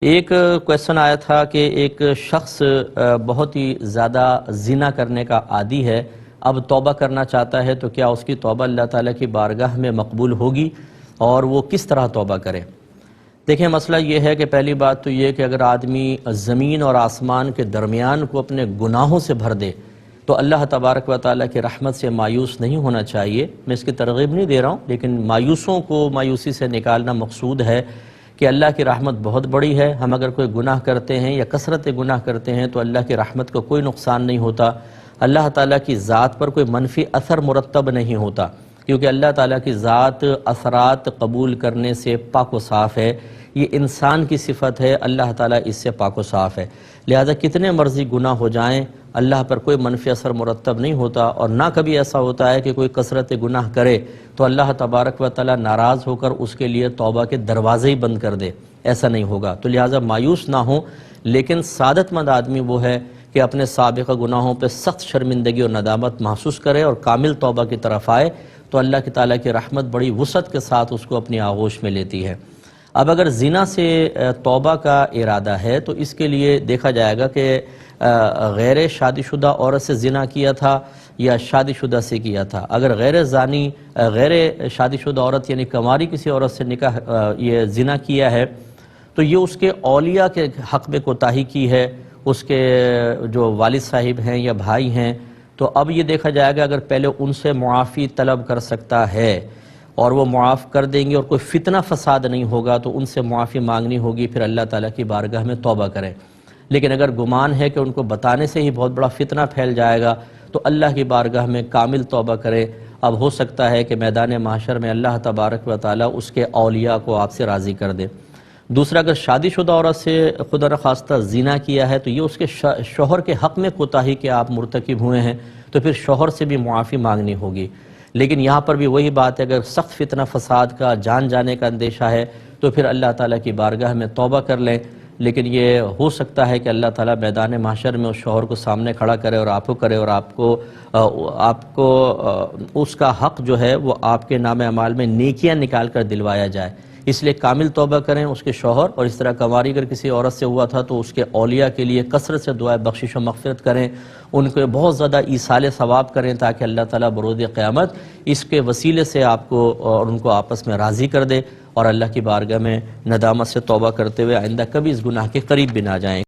ایک کویسچن آیا تھا کہ ایک شخص بہت ہی زیادہ زنا کرنے کا عادی ہے، اب توبہ کرنا چاہتا ہے تو کیا اس کی توبہ اللہ تعالیٰ کی بارگاہ میں مقبول ہوگی اور وہ کس طرح توبہ کرے؟ دیکھیں، مسئلہ یہ ہے کہ پہلی بات تو یہ کہ اگر آدمی زمین اور آسمان کے درمیان کو اپنے گناہوں سے بھر دے تو اللہ تبارک و تعالیٰ کی رحمت سے مایوس نہیں ہونا چاہیے۔ میں اس کی ترغیب نہیں دے رہا ہوں، لیکن مایوسوں کو مایوسی سے نکالنا مقصود ہے کہ اللہ کی رحمت بہت بڑی ہے۔ ہم اگر کوئی گناہ کرتے ہیں یا کثرت گناہ کرتے ہیں تو اللہ کی رحمت کو کوئی نقصان نہیں ہوتا، اللہ تعالیٰ کی ذات پر کوئی منفی اثر مرتب نہیں ہوتا، کیونکہ اللہ تعالیٰ کی ذات اثرات قبول کرنے سے پاک و صاف ہے۔ یہ انسان کی صفت ہے، اللہ تعالیٰ اس سے پاک و صاف ہے، لہذا کتنے مرضی گناہ ہو جائیں اللہ پر کوئی منفی اثر مرتب نہیں ہوتا۔ اور نہ کبھی ایسا ہوتا ہے کہ کوئی کثرت گناہ کرے تو اللہ تبارک و تعالیٰ ناراض ہو کر اس کے لیے توبہ کے دروازے ہی بند کر دے، ایسا نہیں ہوگا۔ تو لہٰذا مایوس نہ ہوں، لیکن سعادت مند آدمی وہ ہے کہ اپنے سابقہ گناہوں پہ سخت شرمندگی اور ندامت محسوس کرے اور کامل توبہ کی طرف آئے، تو اللہ کی تعالیٰ کی رحمت بڑی وسعت کے ساتھ اس کو اپنی آغوش میں لیتی ہے۔ اب اگر زنا سے توبہ کا ارادہ ہے تو اس کے لیے دیکھا جائے گا کہ غیر شادی شدہ عورت سے زنا کیا تھا یا شادی شدہ سے کیا تھا۔ اگر غیر شادی شدہ عورت یعنی کنواری کسی عورت سے نکاح یہ زنا کیا ہے تو یہ اس کے اولیاء کے حق میں کوتاہی کی ہے، اس کے جو والد صاحب ہیں یا بھائی ہیں۔ تو اب یہ دیکھا جائے گا اگر پہلے ان سے معافی طلب کر سکتا ہے اور وہ معاف کر دیں گے اور کوئی فتنہ فساد نہیں ہوگا تو ان سے معافی مانگنی ہوگی، پھر اللہ تعالیٰ کی بارگاہ میں توبہ کریں۔ لیکن اگر گمان ہے کہ ان کو بتانے سے ہی بہت بڑا فتنہ پھیل جائے گا تو اللہ کی بارگاہ میں کامل توبہ کرے۔ اب ہو سکتا ہے کہ میدان محشر میں اللہ تبارک و تعالیٰ اس کے اولیاء کو آپ سے راضی کر دے۔ دوسرا، اگر شادی شدہ عورت سے خدا نخواستہ زنا کیا ہے تو یہ اس کے شوہر کے حق میں کوتاہی کہ آپ مرتکب ہوئے ہیں، تو پھر شوہر سے بھی معافی مانگنی ہوگی۔ لیکن یہاں پر بھی وہی بات ہے، اگر سخت فتنہ فساد کا جان جانے کا اندیشہ ہے تو پھر اللہ تعالیٰ کی بارگاہ میں توبہ کر لیں۔ لیکن یہ ہو سکتا ہے کہ اللہ تعالیٰ میدان محشر میں اس شوہر کو سامنے کھڑا کرے اور آپ کو کرے اور آپ کو اس کا حق جو ہے وہ آپ کے نام اعمال میں نیکیاں نکال کر دلوایا جائے۔ اس لیے کامل توبہ کریں اس کے شوہر، اور اس طرح کنواری اگر کسی عورت سے ہوا تھا تو اس کے اولیاء کے لیے کثرت سے دعائے بخشش و مغفرت کریں، ان کو بہت زیادہ ایصال ثواب کریں تاکہ اللہ تعالیٰ بروز قیامت اس کے وسیلے سے آپ کو اور ان کو آپس میں راضی کر دے اور اللہ کی بارگاہ میں ندامت سے توبہ کرتے ہوئے آئندہ کبھی اس گناہ کے قریب بھی نہ جائیں۔